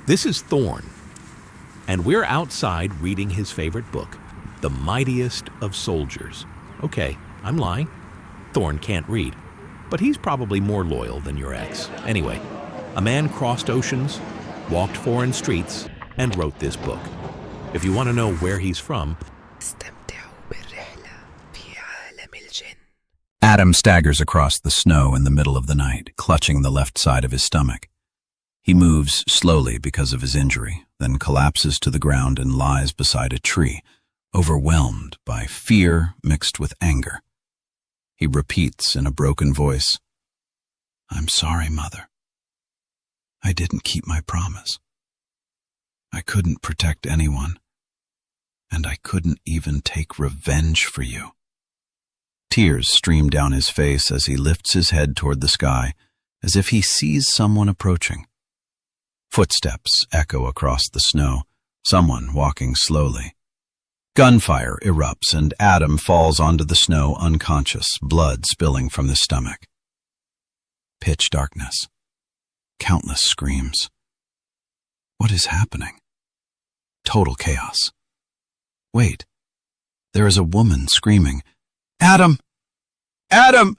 This is Thorn, and we're outside reading his favorite book, The Mightiest of Soldiers. Okay, I'm lying. Thorn can't read, but he's probably more loyal than your ex. Anyway, a man crossed oceans, walked foreign streets, and wrote this book. If you want to know where he's from, Adam staggers across the snow in the middle of the night, clutching the left side of his stomach. He moves slowly because of his injury, then collapses to the ground and lies beside a tree, overwhelmed by fear mixed with anger. He repeats in a broken voice, "I'm sorry, Mother. I didn't keep my promise. I couldn't protect anyone, and I couldn't even take revenge for you." Tears stream down his face as he lifts his head toward the sky, as if he sees someone approaching. Footsteps echo across the snow, someone walking slowly. Gunfire erupts and Adam falls onto the snow unconscious, blood spilling from his stomach. Pitch darkness. Countless screams. What is happening? Total chaos. Wait, there is a woman screaming, "Adam! Adam!"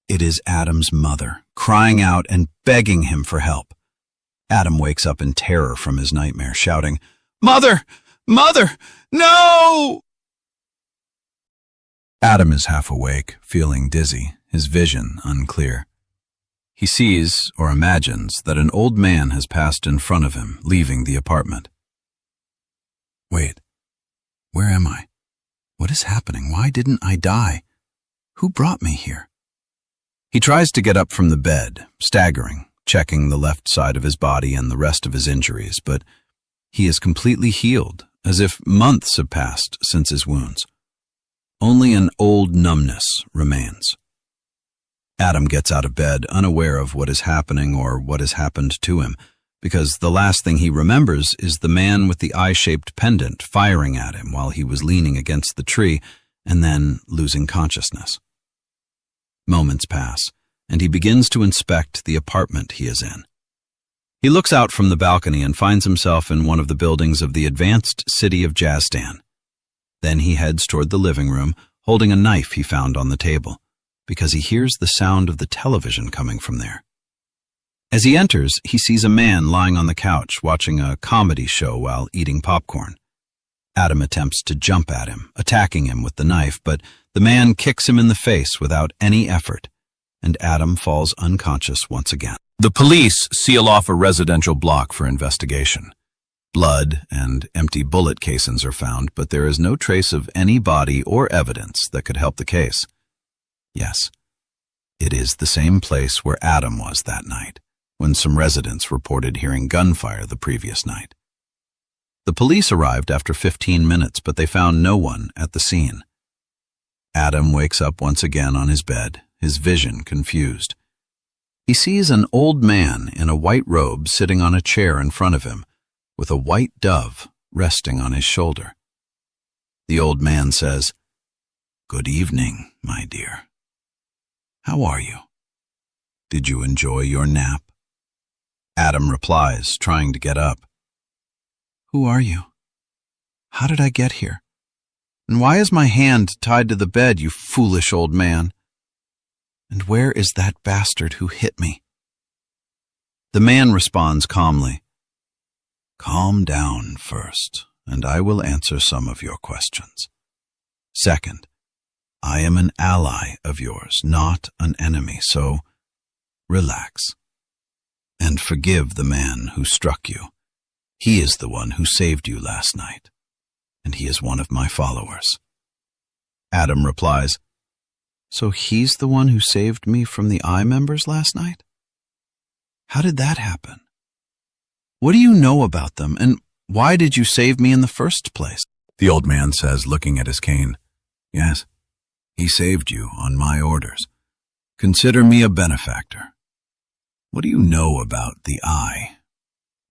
It is Adam's mother, crying out and begging him for help. Adam wakes up in terror from his nightmare, shouting, "Mother! Mother! No!" Adam is half awake, feeling dizzy, his vision unclear. He sees, or imagines, that an old man has passed in front of him, leaving the apartment. Wait, where am I? What is happening? Why didn't I die? Who brought me here? He tries to get up from the bed, staggering, checking the left side of his body and the rest of his injuries, but he is completely healed, as if months have passed since his wounds. Only an old numbness remains. Adam gets out of bed, unaware of what is happening or what has happened to him, because the last thing he remembers is the man with the eye-shaped pendant firing at him while he was leaning against the tree and then losing consciousness. Moments pass, and he begins to inspect the apartment he is in. He looks out from the balcony and finds himself in one of the buildings of the advanced city of Jazdan. Then he heads toward the living room, holding a knife he found on the table, because he hears the sound of the television coming from there. As he enters, he sees a man lying on the couch watching a comedy show while eating popcorn. Adam attempts to jump at him, attacking him with the knife, but the man kicks him in the face without any effort, and Adam falls unconscious once again. The police seal off a residential block for investigation. Blood and empty bullet casings are found, but there is no trace of any body or evidence that could help the case. Yes, it is the same place where Adam was that night, when some residents reported hearing gunfire the previous night. The police arrived after 15 minutes, but they found no one at the scene. Adam wakes up once again on his bed, his vision confused. He sees an old man in a white robe sitting on a chair in front of him, with a white dove resting on his shoulder. The old man says, "Good evening, my dear. How are you? Did you enjoy your nap?" Adam replies, trying to get up. "Who are you? How did I get here? And why is my hand tied to the bed, you foolish old man? And where is that bastard who hit me?" The man responds calmly, "Calm down first, and I will answer some of your questions. Second, I am an ally of yours, not an enemy, so relax. And forgive the man who struck you. He is the one who saved you last night, and he is one of my followers." Adam replies, "So he's the one who saved me from the I members last night? How did that happen? What do you know about them, and why did you save me in the first place?" The old man says, looking at his cane, "Yes, he saved you on my orders. Consider me a benefactor. What do you know about the I,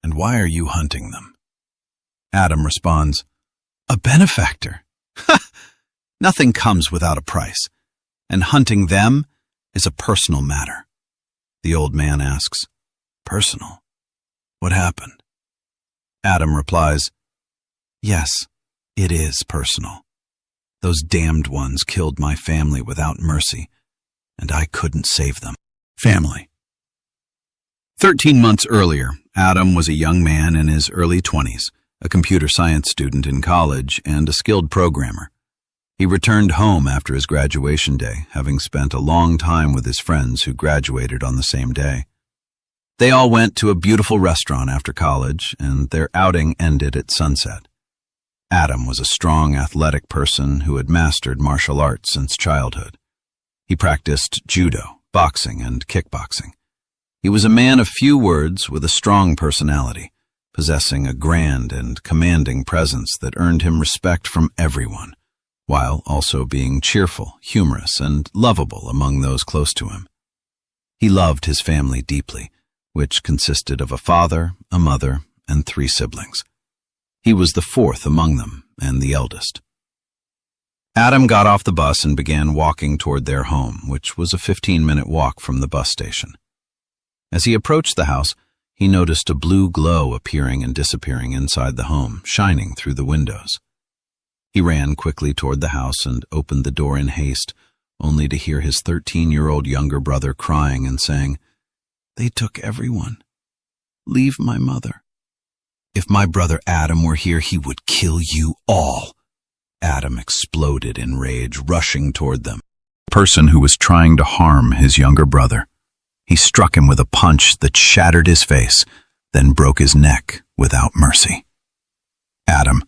and why are you hunting them?" Adam responds, "A benefactor? Ha! Nothing comes without a price, and hunting them is a personal matter." The old man asks, "Personal? What happened?" Adam replies, "Yes, it is personal. Those damned ones killed my family without mercy, and I couldn't save them." Family. 13 months earlier, Adam was a young man in his early 20s, a computer science student in college and a skilled programmer. He returned home after his graduation day, having spent a long time with his friends who graduated on the same day. They all went to a beautiful restaurant after college, and their outing ended at sunset. Adam was a strong, athletic person who had mastered martial arts since childhood. He practiced judo, boxing, and kickboxing. He was a man of few words with a strong personality, possessing a grand and commanding presence that earned him respect from everyone, while also being cheerful, humorous, and lovable among those close to him. He loved his family deeply, which consisted of a father, a mother, and 3 siblings. He was the 4th among them and the eldest. Adam got off the bus and began walking toward their home, which was a 15-minute walk from the bus station. As he approached the house, he noticed a blue glow appearing and disappearing inside the home, shining through the windows. He ran quickly toward the house and opened the door in haste, only to hear his 13-year-old younger brother crying and saying, "They took everyone. Leave my mother. If my brother Adam were here, he would kill you all." Adam exploded in rage, rushing toward them. The person who was trying to harm his younger brother. He struck him with a punch that shattered his face, then broke his neck without mercy. Adam: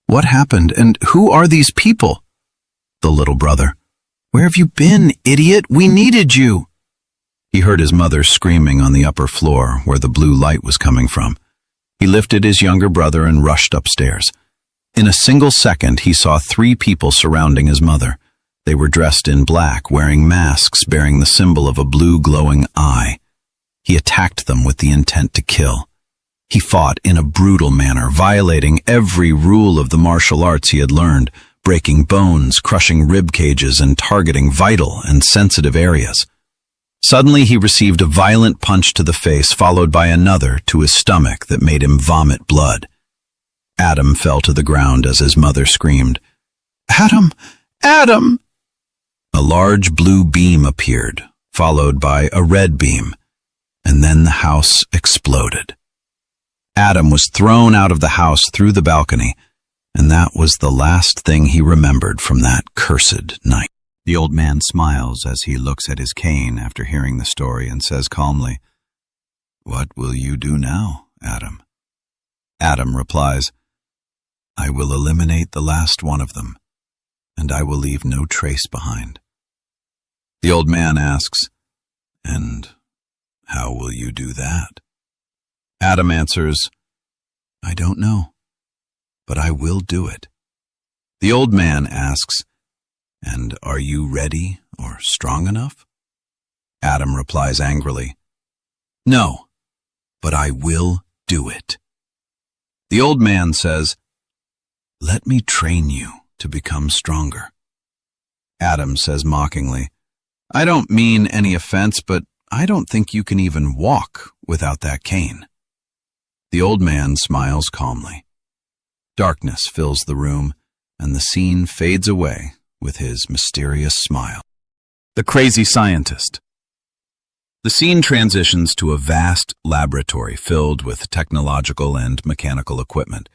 "What happened, and who are these people?" The little brother: "Where have you been, idiot? We needed you." He heard his mother screaming on the upper floor where the blue light was coming from. He lifted his younger brother and rushed upstairs. In a single second, he saw 3 people surrounding his mother. They were dressed in black, wearing masks bearing the symbol of a blue glowing eye. He attacked them with the intent to kill. He fought in a brutal manner, violating every rule of the martial arts he had learned, breaking bones, crushing rib cages, and targeting vital and sensitive areas. Suddenly, he received a violent punch to the face, followed by another to his stomach that made him vomit blood. Adam fell to the ground as his mother screamed, "Adam! Adam!" A large blue beam appeared, followed by a red beam, and then the house exploded. Adam was thrown out of the house through the balcony, and that was the last thing he remembered from that cursed night. The old man smiles as he looks at his cane after hearing the story and says calmly, "What will you do now, Adam?" Adam replies, "I will eliminate the last one of them, and I will leave no trace behind." The old man asks, "And how will you do that?" Adam answers, "I don't know, but I will do it." The old man asks, "And are you ready or strong enough?" Adam replies angrily, "No, but I will do it." The old man says, "Let me train you to become stronger." Adam says mockingly, "I don't mean any offense, but I don't think you can even walk without that cane." The old man smiles calmly. Darkness fills the room, and the scene fades away with his mysterious smile. The crazy scientist. The scene transitions to a vast laboratory filled with technological and mechanical equipment,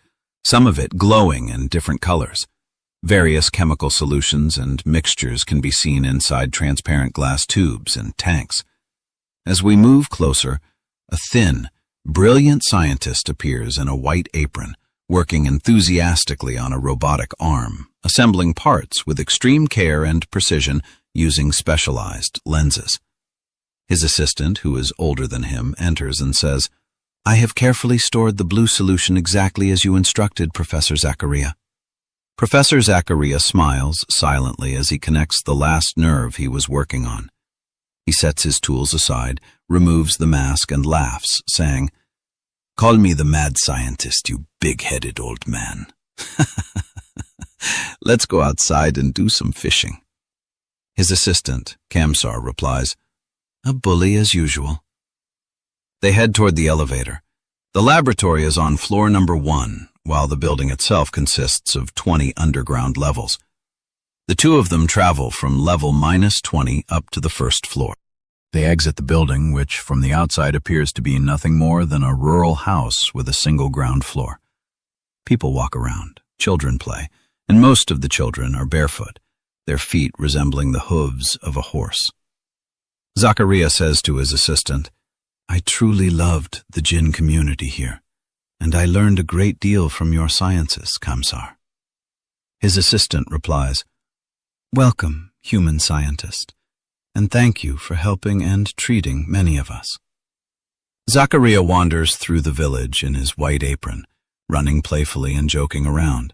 some of it glowing in different colors. Various chemical solutions and mixtures can be seen inside transparent glass tubes and tanks. As we move closer, a thin, brilliant scientist appears in a white apron, working enthusiastically on a robotic arm, assembling parts with extreme care and precision using specialized lenses. His assistant, who is older than him, enters and says, "I have carefully stored the blue solution exactly as you instructed, Professor Zachariah." Professor Zachariah smiles silently as he connects the last nerve he was working on. He sets his tools aside, removes the mask, and laughs, saying, "Call me the mad scientist, you big-headed old man. Let's go outside and do some fishing." His assistant, Kamsar, replies, "A bully as usual." They head toward the elevator. The laboratory is on floor number 1, while the building itself consists of 20 underground levels. The two of them travel from level -20 up to the first floor. They exit the building, which from the outside appears to be nothing more than a rural house with a single ground floor. People walk around, children play, and most of the children are barefoot, their feet resembling the hooves of a horse. Zachariah says to his assistant, "I truly loved the jinn community here, and I learned a great deal from your sciences, Kamsar." His assistant replies, "Welcome, human scientist, and thank you for helping and treating many of us." Zachariah wanders through the village in his white apron, running playfully and joking around.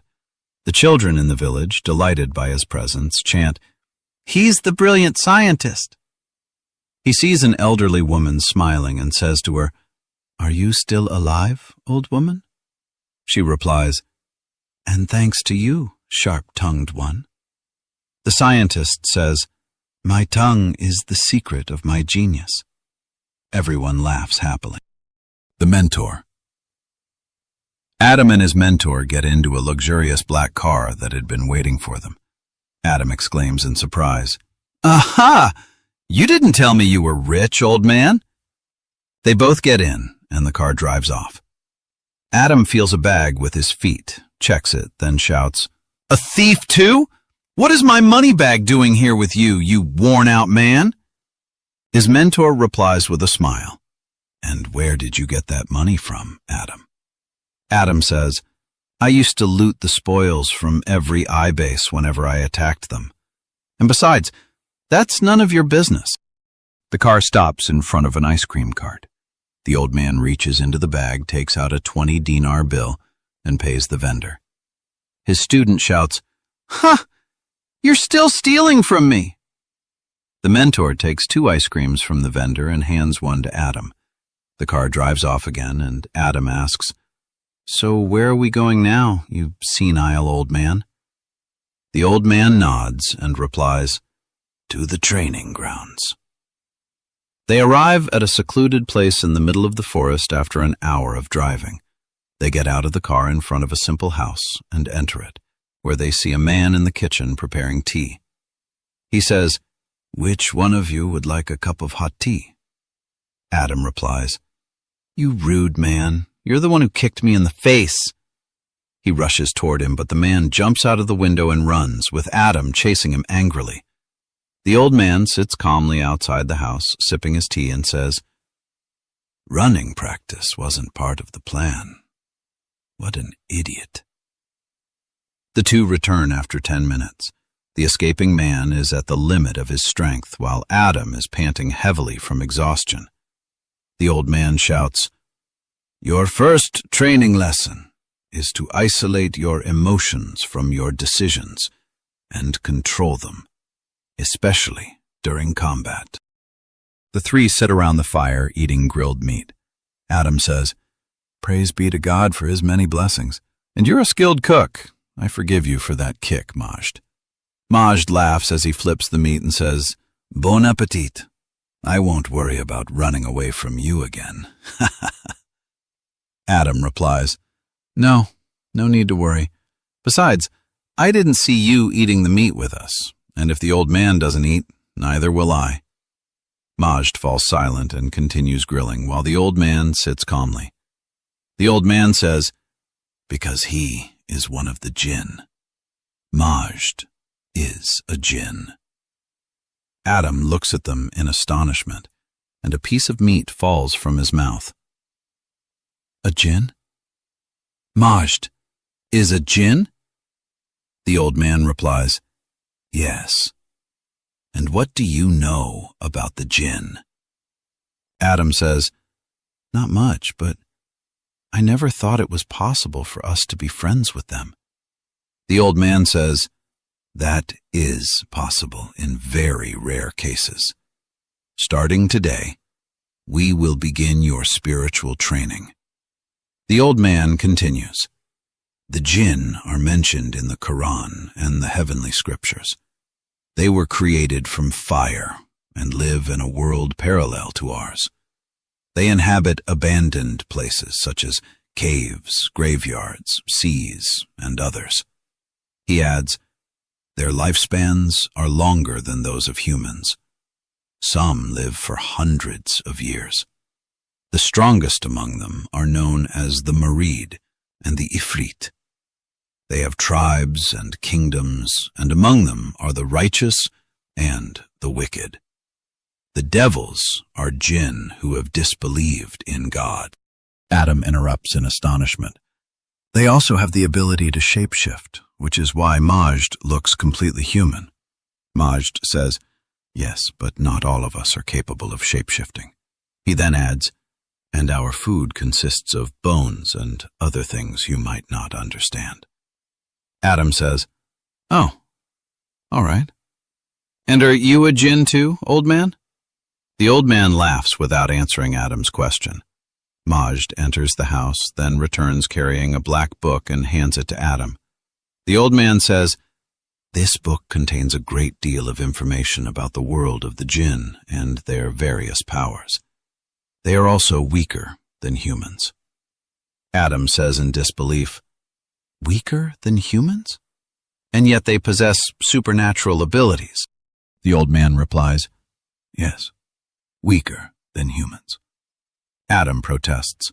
The children in the village, delighted by his presence, chant, "He's the brilliant scientist." He sees an elderly woman smiling and says to her, "Are you still alive, old woman?" She replies, "And thanks to you, sharp-tongued one." The scientist says, "My tongue is the secret of my genius." Everyone laughs happily. The mentor. Adam and his mentor get into a luxurious black car that had been waiting for them. Adam exclaims in surprise, "Aha! You didn't tell me you were rich, old man." They both get in, and the car drives off. Adam feels a bag with his feet, checks it, then shouts, "A thief too? What is my money bag doing here with you, you worn-out man?" His mentor replies with a smile, "And where did you get that money from, Adam?" Adam says, "I used to loot the spoils from every base whenever I attacked them. And besides, that's none of your business." The car stops in front of an ice cream cart. The old man reaches into the bag, takes out a 20-dinar bill, and pays the vendor. His student shouts, "Ha! You're still stealing from me!" The mentor takes 2 ice creams from the vendor and hands one to Adam. The car drives off again, and Adam asks, "So where are we going now, you senile old man?" The old man nods and replies, "To the training grounds." They arrive at a secluded place in the middle of the forest after an hour of driving. They get out of the car in front of a simple house and enter it, where they see a man in the kitchen preparing tea. He says, "Which one of you would like a cup of hot tea?" Adam replies, "You rude man. You're the one who kicked me in the face." He rushes toward him, but the man jumps out of the window and runs, with Adam chasing him angrily. The old man sits calmly outside the house, sipping his tea, and says, "Running practice wasn't part of the plan. What an idiot." The two return after 10 minutes. The escaping man is at the limit of his strength, while Adam is panting heavily from exhaustion. The old man shouts, "Your first training lesson is to isolate your emotions from your decisions and control them, especially during combat." The 3 sit around the fire eating grilled meat. Adam says, "Praise be to God for his many blessings. And you're a skilled cook. I forgive you for that kick, Majd." Majd laughs as he flips the meat and says, "Bon appetit. I won't worry about running away from you again." Adam replies, No need to worry. Besides, I didn't see you eating the meat with us, and if the old man doesn't eat, neither will I." Majd falls silent and continues grilling, while the old man sits calmly. The old man says, "Because he is one of the jinn. Majd is a jinn." Adam looks at them in astonishment, and a piece of meat falls from his mouth. "A jinn? Majd is a jinn?" The old man replies, "Yes. And what do you know about the jinn?" Adam says, "Not much, but I never thought it was possible for us to be friends with them." The old man says, "That is possible in very rare cases. Starting today, we will begin your spiritual training." The old man continues, "The jinn are mentioned in the Quran and the heavenly scriptures. They were created from fire and live in a world parallel to ours. They inhabit abandoned places such as caves, graveyards, seas, and others. He adds, their lifespans are longer than those of humans. Some live for hundreds of years. The strongest among them are known as the Marid and the Ifrit. They have tribes and kingdoms, and among them are the righteous and the wicked. The devils are jinn who have disbelieved in God. Adam interrupts in astonishment. They also have the ability to shapeshift, which is why Majd looks completely human. Majd says, yes, but not all of us are capable of shapeshifting. He then adds, and our food consists of bones and other things you might not understand. Adam says, oh, all right. And are you a jinn too, old man? The old man laughs without answering Adam's question. Majd enters the house, then returns carrying a black book and hands it to Adam. The old man says, this book contains a great deal of information about the world of the jinn and their various powers. They are also weaker than humans. Adam says in disbelief, weaker than humans? And yet they possess supernatural abilities. The old man replies, yes, weaker than humans. Adam protests,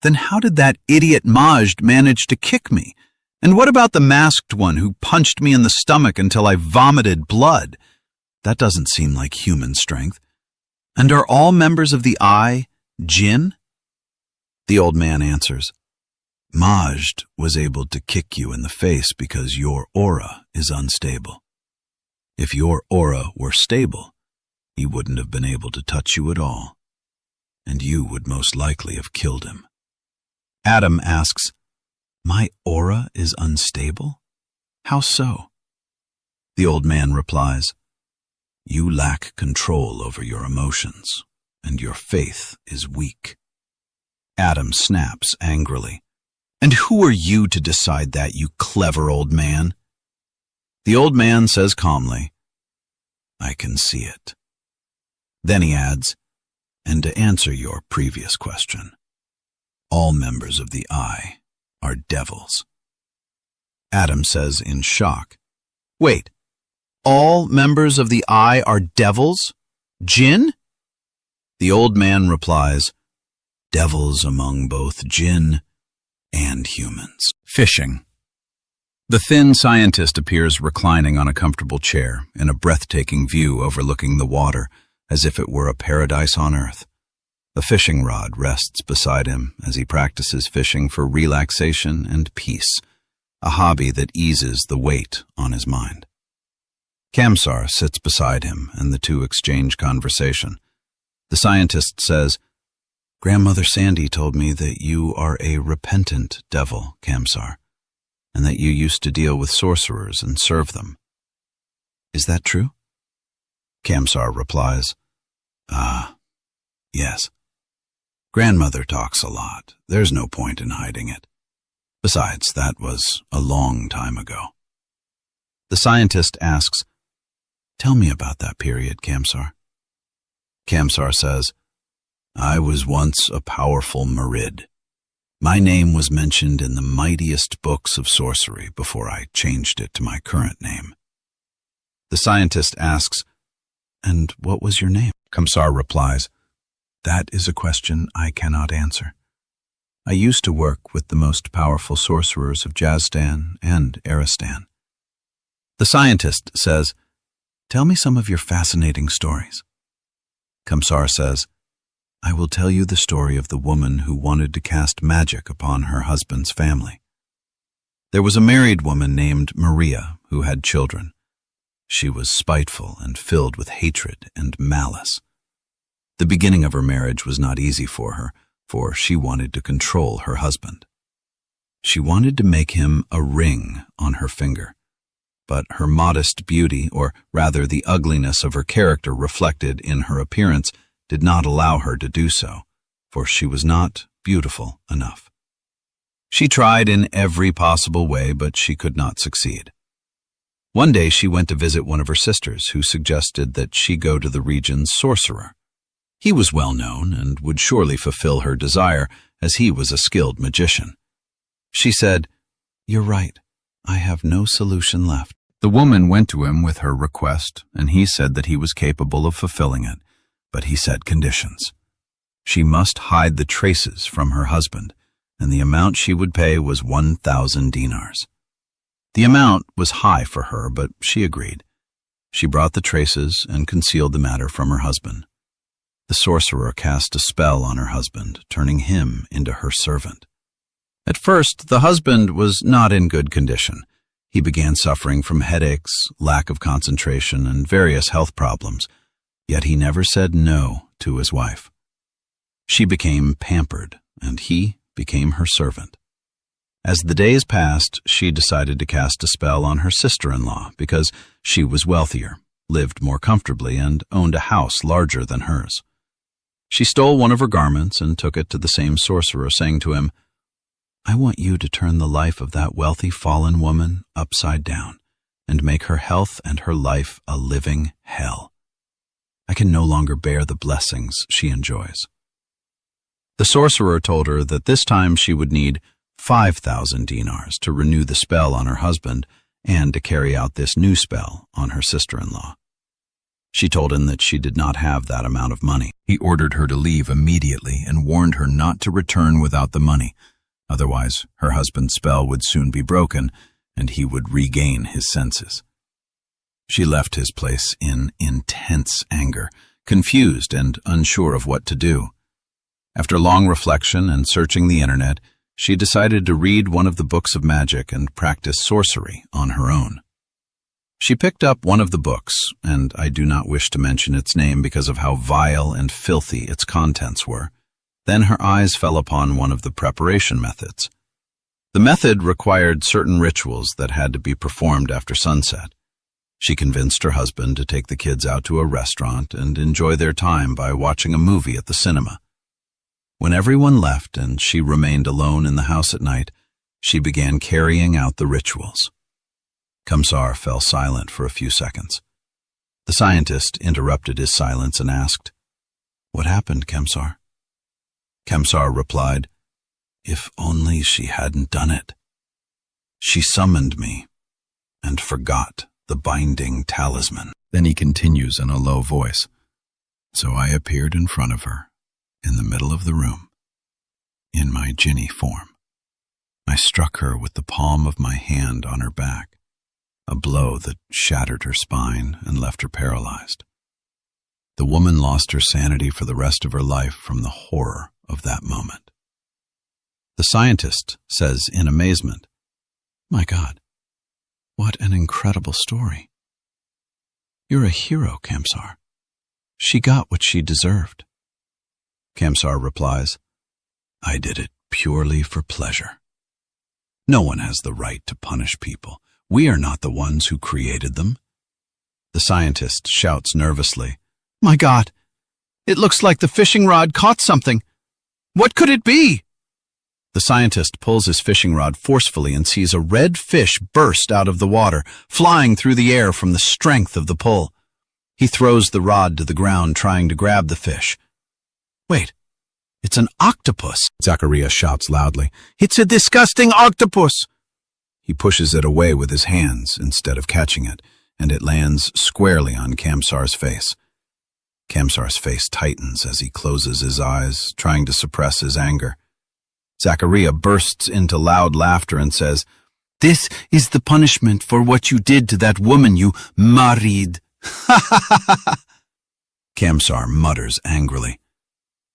then how did that idiot Majd manage to kick me? And what about the masked one who punched me in the stomach until I vomited blood? That doesn't seem like human strength. And are all members of the Eye jinn? The old man answers, Majd was able to kick you in the face because your aura is unstable. If your aura were stable, he wouldn't have been able to touch you at all, and you would most likely have killed him. Adam asks, my aura is unstable? How so? The old man replies, you lack control over your emotions, and your faith is weak. Adam snaps angrily, and who are you to decide that, you clever old man? The old man says calmly, I can see it. Then he adds, and to answer your previous question, all members of the Eye are devils. Adam says in shock, wait, all members of the Eye are devils? Jinn? The old man replies, devils among both jinn and humans. Fishing. The thin scientist appears reclining on a comfortable chair in a breathtaking view overlooking the water, as if it were a paradise on earth. A fishing rod rests beside him as he practices fishing for relaxation and peace, a hobby that eases the weight on his mind. Kamsar sits beside him, and the two exchange conversation. The scientist says, Grandmother Sandy told me that you are a repentant devil, Kamsar, and that you used to deal with sorcerers and serve them. Is that true? Kamsar replies, yes. Grandmother talks a lot. There's no point in hiding it. Besides, that was a long time ago. The scientist asks, tell me about that period, Kamsar. Kamsar says, I was once a powerful Marid. My name was mentioned in the mightiest books of sorcery before I changed it to my current name. The scientist asks, and what was your name? Kamsar replies, that is a question I cannot answer. I used to work with the most powerful sorcerers of Jazdan and Aristan. The scientist says, tell me some of your fascinating stories. Kamsar says, I will tell you the story of the woman who wanted to cast magic upon her husband's family. There was a married woman named Maria who had children. She was spiteful and filled with hatred and malice. The beginning of her marriage was not easy for her, for she wanted to control her husband. She wanted to make him a ring on her finger, but her modest beauty, or rather the ugliness of her character reflected in her appearance, did not allow her to do so, for she was not beautiful enough. She tried in every possible way, but she could not succeed. One day she went to visit one of her sisters, who suggested that she go to the region's sorcerer. He was well known and would surely fulfill her desire, as he was a skilled magician. She said, "You're right. I have no solution left." The woman went to him with her request, and he said that he was capable of fulfilling it, but he set conditions. She must hide the traces from her husband, and the amount she would pay was 1,000 dinars. The amount was high for her, but she agreed. She brought the traces and concealed the matter from her husband. The sorcerer cast a spell on her husband, turning him into her servant. At first, the husband was not in good condition. He began suffering from headaches, lack of concentration, and various health problems, yet he never said no to his wife. She became pampered, and he became her servant. As the days passed, she decided to cast a spell on her sister-in-law because she was wealthier, lived more comfortably, and owned a house larger than hers. She stole one of her garments and took it to the same sorcerer, saying to him, "I want you to turn the life of that wealthy fallen woman upside down and make her health and her life a living hell. I can no longer bear the blessings she enjoys." The sorcerer told her that this time she would need 5,000 dinars to renew the spell on her husband and to carry out this new spell on her sister-in-law. She told him that she did not have that amount of money. He ordered her to leave immediately and warned her not to return without the money. Otherwise, her husband's spell would soon be broken, and he would regain his senses. She left his place in intense anger, confused and unsure of what to do. After long reflection and searching the internet, she decided to read one of the books of magic and practice sorcery on her own. She picked up one of the books, and I do not wish to mention its name because of how vile and filthy its contents were. Then her eyes fell upon one of the preparation methods. The method required certain rituals that had to be performed after sunset. She convinced her husband to take the kids out to a restaurant and enjoy their time by watching a movie at the cinema. When everyone left and she remained alone in the house at night, she began carrying out the rituals. Kamsar fell silent for a few seconds. The scientist interrupted his silence and asked, "What happened, Kamsar?" Kamsar replied, "If only she hadn't done it. She summoned me and forgot the binding talisman." Then he continues in a low voice, "So I appeared in front of her, in the middle of the room, in my jinni form. I struck her with the palm of my hand on her back, a blow that shattered her spine and left her paralyzed. The woman lost her sanity for the rest of her life from the horror of that moment." The scientist says in amazement, "My God, what an incredible story. You're a hero, Kamsar. She got what she deserved." Kamsar replies, "I did it purely for pleasure. No one has the right to punish people. We are not the ones who created them." The scientist shouts nervously, "My God, it looks like the fishing rod caught something. What could it be?" The scientist pulls his fishing rod forcefully and sees a red fish burst out of the water, flying through the air from the strength of the pull. He throws the rod to the ground, trying to grab the fish. "Wait, it's an octopus!" Zachariah shouts loudly. "It's a disgusting octopus!" He pushes it away with his hands instead of catching it, and it lands squarely on Kamsar's face. Kamsar's face tightens as he closes his eyes, trying to suppress his anger. Zachariah bursts into loud laughter and says, "This is the punishment for what you did to that woman you married." Kamsar mutters angrily,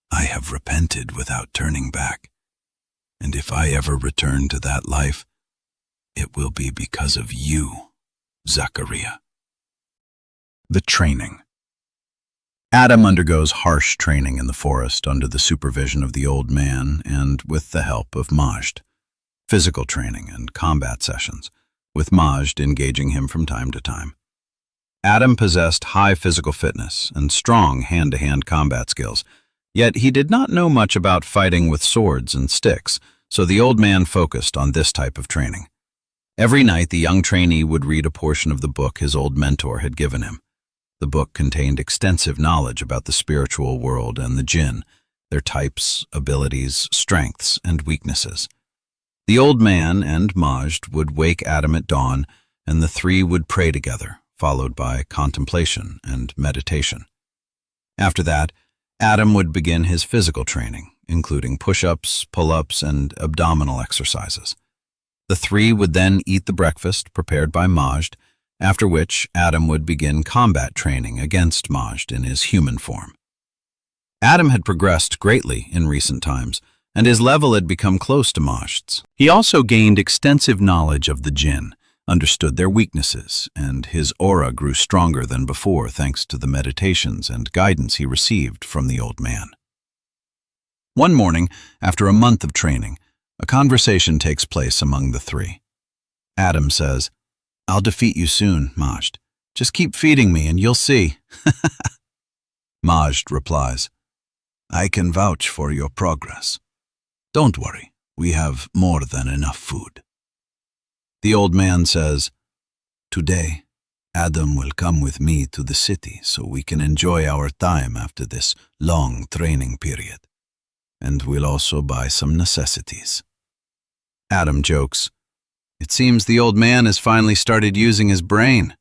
"I have repented without turning back, and if I ever return to that life, it will be because of you, Zachariah." The training. Adam undergoes harsh training in the forest under the supervision of the old man and with the help of Majd. Physical training and combat sessions, with Majd engaging him from time to time. Adam possessed high physical fitness and strong hand-to-hand combat skills, yet he did not know much about fighting with swords and sticks, so the old man focused on this type of training. Every night the young trainee would read a portion of the book his old mentor had given him. The book contained extensive knowledge about the spiritual world and the jinn, their types, abilities, strengths, and weaknesses. The old man and Majd would wake Adam at dawn, and the three would pray together, followed by contemplation and meditation. After that, Adam would begin his physical training, including push-ups, pull-ups, and abdominal exercises. The three would then eat the breakfast prepared by Majd, after which Adam would begin combat training against Majd in his human form. Adam had progressed greatly in recent times, and his level had become close to Majd's. He also gained extensive knowledge of the jinn, understood their weaknesses, and his aura grew stronger than before thanks to the meditations and guidance he received from the old man. One morning, after a month of training, a conversation takes place among the three. Adam says, "I'll defeat you soon, Majd. Just keep feeding me and you'll see." Majd replies, "I can vouch for your progress. Don't worry, we have more than enough food." The old man says, "Today, Adam will come with me to the city so we can enjoy our time after this long training period. And we'll also buy some necessities." Adam jokes, "It seems the old man has finally started using his brain."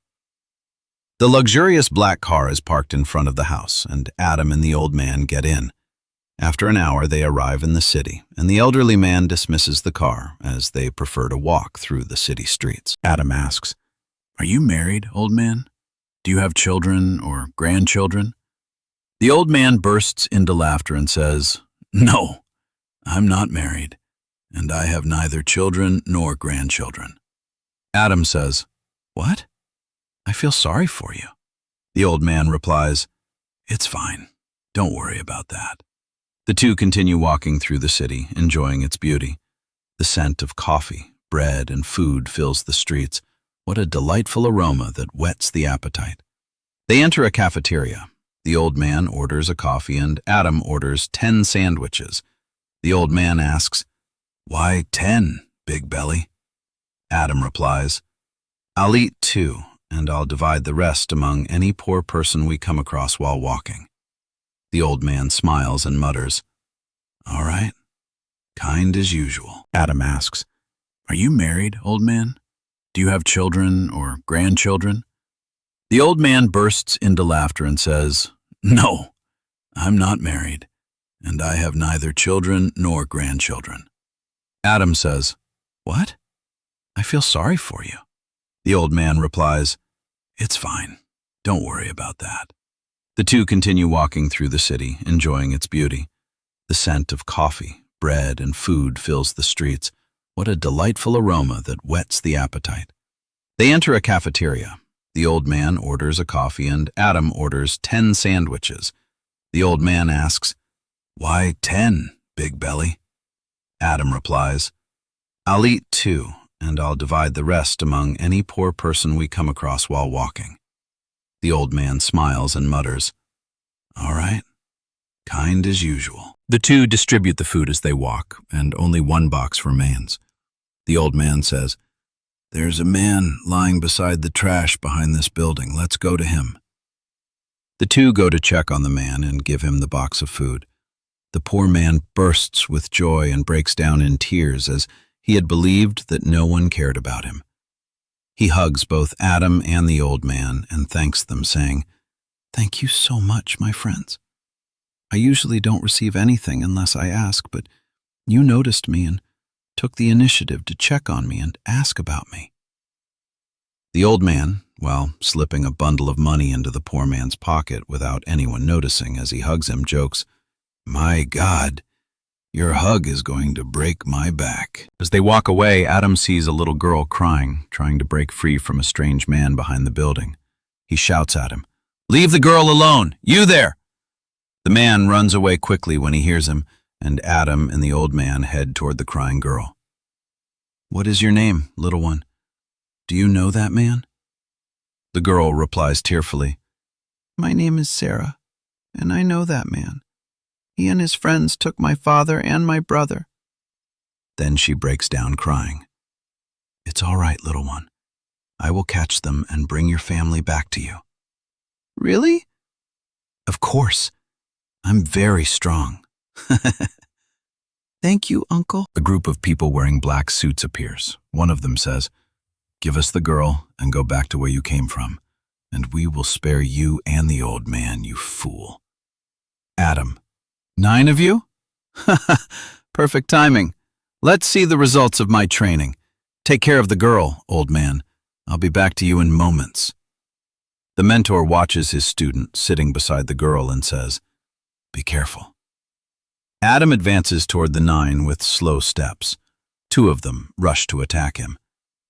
The luxurious black car is parked in front of the house, and Adam and the old man get in. After an hour, they arrive in the city, and the elderly man dismisses the car, as they prefer to walk through the city streets. Adam asks, "Are you married, old man? Do you have children or grandchildren?" The old man bursts into laughter and says, "No, I'm not married, and I have neither children nor grandchildren." Adam says, "What? I feel sorry for you." The old man replies, "It's fine. Don't worry about that." The two continue walking through the city, enjoying its beauty. The scent of coffee, bread, and food fills the streets. What a delightful aroma that whets the appetite. They enter a cafeteria. The old man orders a coffee and Adam orders 10 sandwiches. The old man asks, "Why 10, Big Belly?" Adam replies, "I'll eat 2, and I'll divide the rest among any poor person we come across while walking." The old man smiles and mutters, "All right, kind as usual." Adam asks, "Are you married, old man? Do you have children or grandchildren?" The old man bursts into laughter and says, "No, I'm not married, and I have neither children nor grandchildren." Adam says, "What? I feel sorry for you." The old man replies, "It's fine. Don't worry about that." The two continue walking through the city, enjoying its beauty. The scent of coffee, bread, and food fills the streets. What a delightful aroma that whets the appetite. They enter a cafeteria. The old man orders a coffee and Adam orders 10 sandwiches. The old man asks, "Why 10, Big Belly?" Adam replies, "I'll eat 2, and I'll divide the rest among any poor person we come across while walking." The old man smiles and mutters, "All right, kind as usual." The two distribute the food as they walk, and only one box remains. The old man says, "There's a man lying beside the trash behind this building. Let's go to him." The two go to check on the man and give him the box of food. The poor man bursts with joy and breaks down in tears as he had believed that no one cared about him. He hugs both Adam and the old man and thanks them, saying, "Thank you so much, my friends. I usually don't receive anything unless I ask, but you noticed me and took the initiative to check on me and ask about me." The old man, while slipping a bundle of money into the poor man's pocket without anyone noticing as he hugs him, jokes, "My God, your hug is going to break my back." As they walk away, Adam sees a little girl crying, trying to break free from a strange man behind the building. He shouts at him, "Leave the girl alone! You there!" The man runs away quickly when he hears him, and Adam and the old man head toward the crying girl. "What is your name, little one? Do you know that man?" The girl replies tearfully, "My name is Sarah, and I know that man. He and his friends took my father and my brother." Then she breaks down crying. "It's all right, little one. I will catch them and bring your family back to you." Really? Of course. I'm very strong. Thank you, Uncle. A group of people wearing black suits appears. One of them says, "Give us the girl and go back to where you came from, and we will spare you and the old man, you fool." Adam: 9 of you? Perfect timing. Let's see the results of my training. Take care of the girl, old man. I'll be back to you in moments. The mentor watches his student sitting beside the girl and says, "Be careful." Adam advances toward the 9 with slow steps. 2 of them rush to attack him.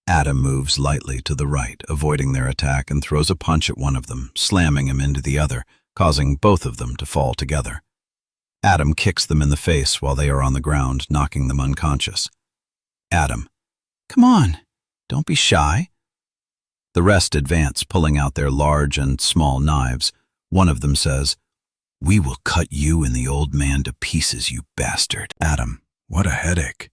Adam moves lightly to the right, avoiding their attack, and throws a punch at one of them, slamming him into the other, causing both of them to fall together. Adam kicks them in the face while they are on the ground, knocking them unconscious. Adam: "Come on, don't be shy." The rest advance, pulling out their large and small knives. One of them says, "We will cut you and the old man to pieces, you bastard." Adam: "What a headache."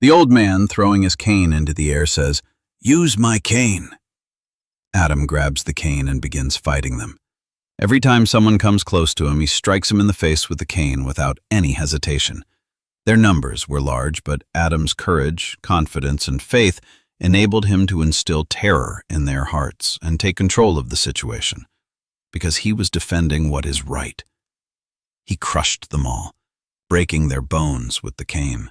The old man, throwing his cane into the air, says, "Use my cane." Adam grabs the cane and begins fighting them. Every time someone comes close to him, he strikes him in the face with the cane without any hesitation. Their numbers were large, but Adam's courage, confidence, and faith enabled him to instill terror in their hearts and take control of the situation, because he was defending what is right. He crushed them all, breaking their bones with the cane.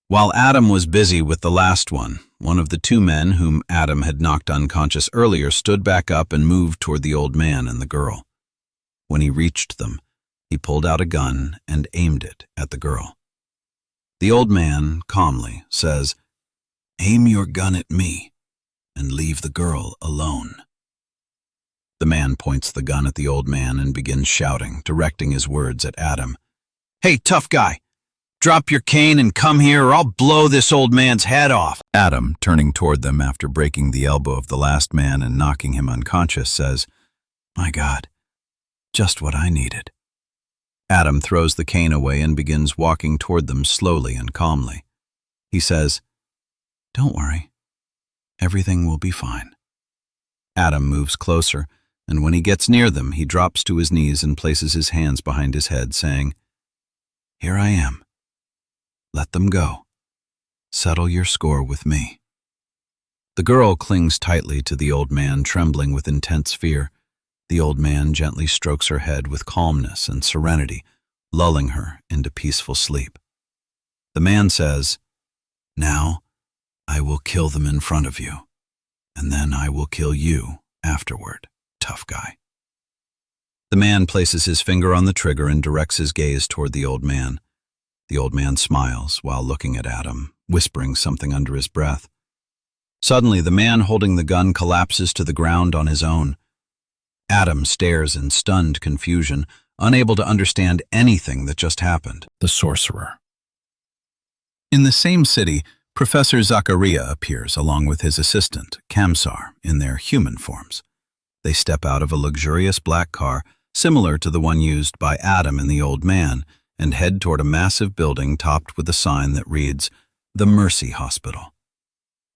While Adam was busy with the last one of the 2 men whom Adam had knocked unconscious earlier stood back up and moved toward the old man and the girl. When he reached them, he pulled out a gun and aimed it at the girl. The old man, calmly, says, "Aim your gun at me and leave the girl alone." The man points the gun at the old man and begins shouting, directing his words at Adam. "Hey, tough guy! Drop your cane and come here or I'll blow this old man's head off." Adam, turning toward them after breaking the elbow of the last man and knocking him unconscious, says, "My God, just what I needed." Adam throws the cane away and begins walking toward them slowly and calmly. He says, "Don't worry. Everything will be fine." Adam moves closer, and when he gets near them, he drops to his knees and places his hands behind his head, saying, "Here I am. Let them go. Settle your score with me." The girl clings tightly to the old man, trembling with intense fear. The old man gently strokes her head with calmness and serenity, lulling her into peaceful sleep. The man says, "Now, I will kill them in front of you, and then I will kill you afterward, tough guy." The man places his finger on the trigger and directs his gaze toward the old man. The old man smiles while looking at Adam, whispering something under his breath. Suddenly, the man holding the gun collapses to the ground on his own. Adam stares in stunned confusion, unable to understand anything that just happened. The sorcerer. In the same city, Professor Zachariah appears along with his assistant, Kamsar, in their human forms. They step out of a luxurious black car, similar to the one used by Adam and the old man, and head toward a massive building topped with a sign that reads, "The Mercy Hospital."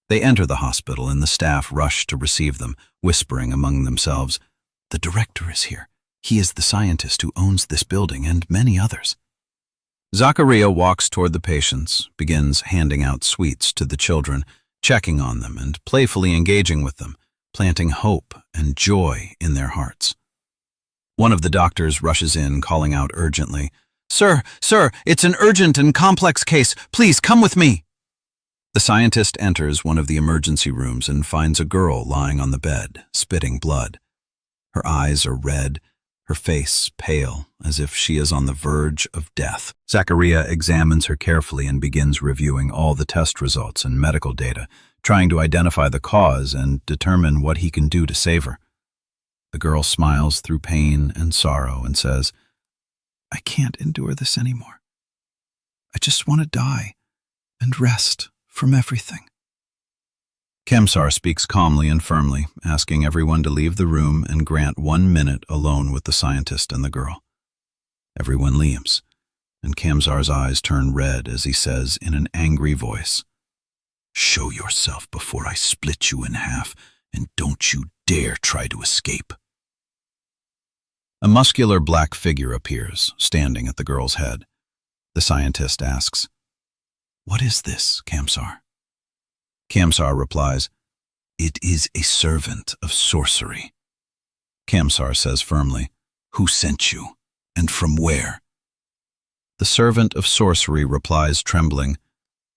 They enter the hospital and the staff rush to receive them, whispering among themselves, "The director is here. He is the scientist who owns this building and many others." Zachariah walks toward the patients, begins handing out sweets to the children, checking on them and playfully engaging with them, planting hope and joy in their hearts. One of the doctors rushes in, calling out urgently, Sir, it's an urgent and complex case. Please come with me." The scientist enters one of the emergency rooms and finds a girl lying on the bed, spitting blood. Her eyes are red, her face pale, as if she is on the verge of death. Zachariah examines her carefully and begins reviewing all the test results and medical data, trying to identify the cause and determine what he can do to save her. The girl smiles through pain and sorrow and says, "I can't endure this anymore. I just want to die and rest from everything." Kamsar speaks calmly and firmly, asking everyone to leave the room and grant 1 minute alone with the scientist and the girl. Everyone leaves, and Kamsar's eyes turn red as he says in an angry voice, "Show yourself before I split you in half, and don't you dare try to escape." A muscular black figure appears, standing at the girl's head. The scientist asks, "What is this, Kamsar?" Kamsar replies, "It is a servant of sorcery." Kamsar says firmly, "Who sent you, and from where?" The servant of sorcery replies, trembling,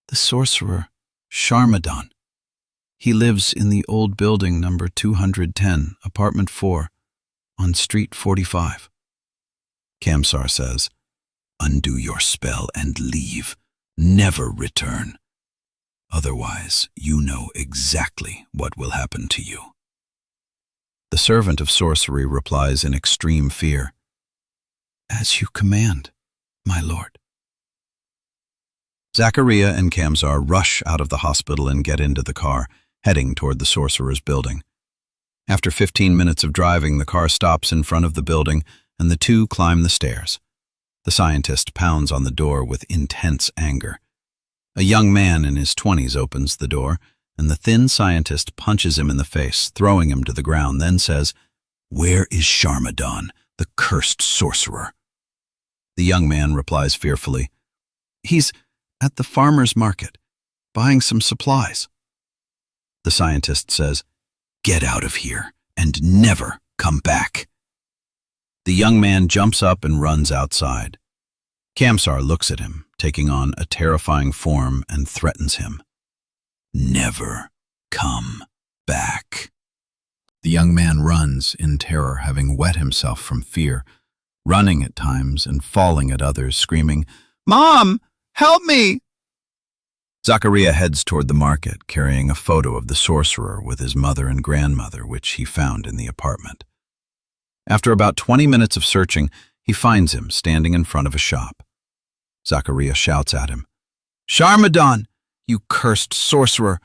"The sorcerer, Sharmadan. He lives in the old building number 210, apartment 4, on street 45. Kamsar says, "Undo your spell and leave. Never return. Otherwise, you know exactly what will happen to you." The servant of sorcery replies in extreme fear, "As you command, my lord." Zachariah and Kamsar rush out of the hospital and get into the car, heading toward the sorcerer's building. After 15 minutes of driving, the car stops in front of the building, and the two climb the stairs. The scientist pounds on the door with intense anger. A young man in his 20s opens the door, and the thin scientist punches him in the face, throwing him to the ground, then says, "Where is Sharmadan, the cursed sorcerer?" The young man replies fearfully, "He's at the farmer's market, buying some supplies." The scientist says, "Get out of here and never come back." The young man jumps up and runs outside. Kamsar looks at him, taking on a terrifying form, and threatens him. "Never come back." The young man runs in terror, having wet himself from fear, running at times and falling at others, screaming, "Mom, help me!" Zachariah heads toward the market, carrying a photo of the sorcerer with his mother and grandmother, which he found in the apartment. After about 20 minutes of searching, he finds him standing in front of a shop. Zachariah shouts at him, "Sharmadan, you cursed sorcerer!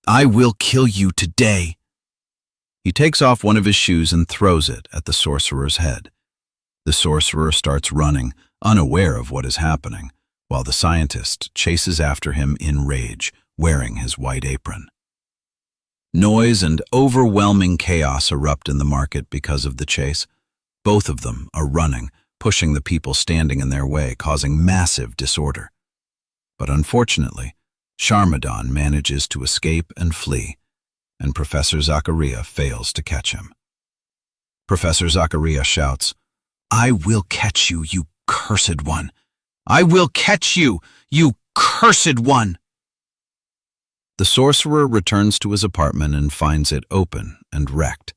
I will kill you today!" He takes off one of his shoes and throws it at the sorcerer's head. The sorcerer starts running, unaware of what is happening, while the scientist chases after him in rage, wearing his white apron. Noise and overwhelming chaos erupt in the market because of the chase. Both of them are running, pushing the people standing in their way, causing massive disorder. But unfortunately, Sharmadan manages to escape and flee, and Professor Zachariah fails to catch him. Professor Zachariah shouts, "I will catch you, you cursed one! I will catch you, you cursed one!" The sorcerer returns to his apartment and finds it open and wrecked.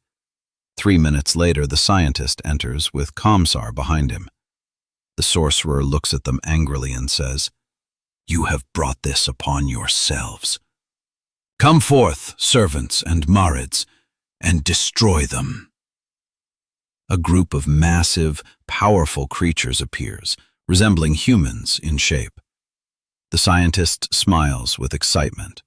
3 minutes later, the scientist enters with Kamsar behind him. The sorcerer looks at them angrily and says, "You have brought this upon yourselves. Come forth, servants and marids, and destroy them." A group of massive, powerful creatures appears, resembling humans in shape. The scientist smiles with excitement,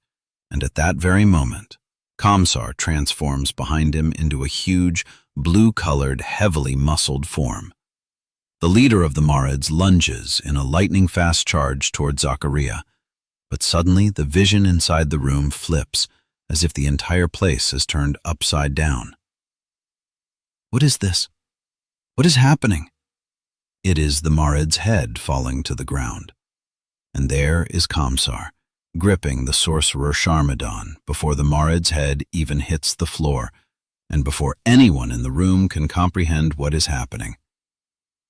and at that very moment, Kamsar transforms behind him into a huge, blue-colored, heavily muscled form. The leader of the Marids lunges in a lightning-fast charge toward Zachariah, but suddenly the vision inside the room flips, as if the entire place is turned upside down. What is this? What is happening? It is the Marid's head falling to the ground. And there is Kamsar, gripping the sorcerer Sharmadan before the Marid's head even hits the floor, and before anyone in the room can comprehend what is happening.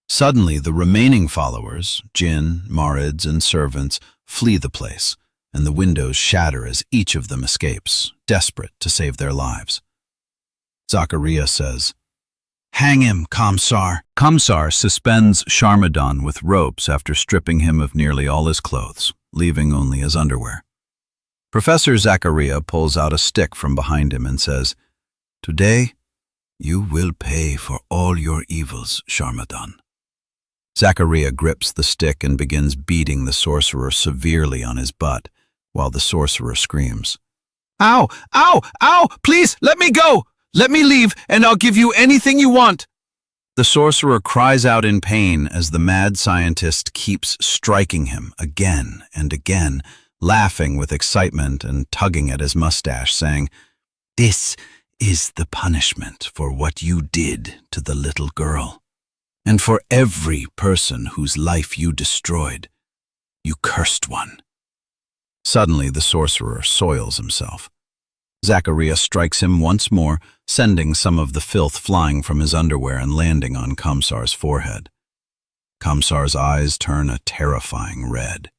Suddenly, the remaining followers, jinn, marids, and servants, flee the place, and the windows shatter as each of them escapes, desperate to save their lives. Zachariah says, "Hang him, Kamsar." Kamsar suspends Sharmadan with ropes after stripping him of nearly all his clothes, leaving only his underwear. Professor Zachariah pulls out a stick from behind him and says, "Today, you will pay for all your evils, Sharmadan." Zachariah grips the stick and begins beating the sorcerer severely on his butt, while the sorcerer screams, "Ow! Ow! Ow! Please, let me go! Let me leave, and I'll give you anything you want!" The sorcerer cries out in pain as the mad scientist keeps striking him again and again, laughing with excitement and tugging at his mustache, saying, "This is the punishment for what you did to the little girl." And for every person whose life you destroyed, you cursed one. Suddenly the sorcerer soils himself. Zachariah strikes him once more, sending some of the filth flying from his underwear and landing on Kamsar's forehead. Kamsar's eyes turn a terrifying red.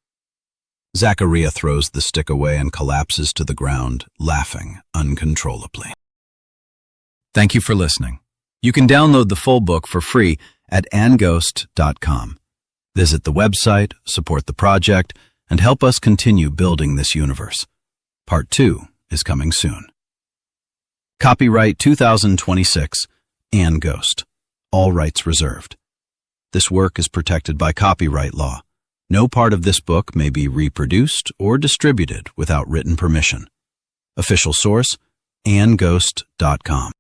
Zachariah throws the stick away and collapses to the ground, laughing uncontrollably. Thank you for listening. You can download the full book for free at anghost.com. Visit the website, support the project, and help us continue building this universe. Part 2 is coming soon. Copyright 2026, Anghost. All rights reserved. This work is protected by copyright law. No part of this book may be reproduced or distributed without written permission. Official source, anghost.com.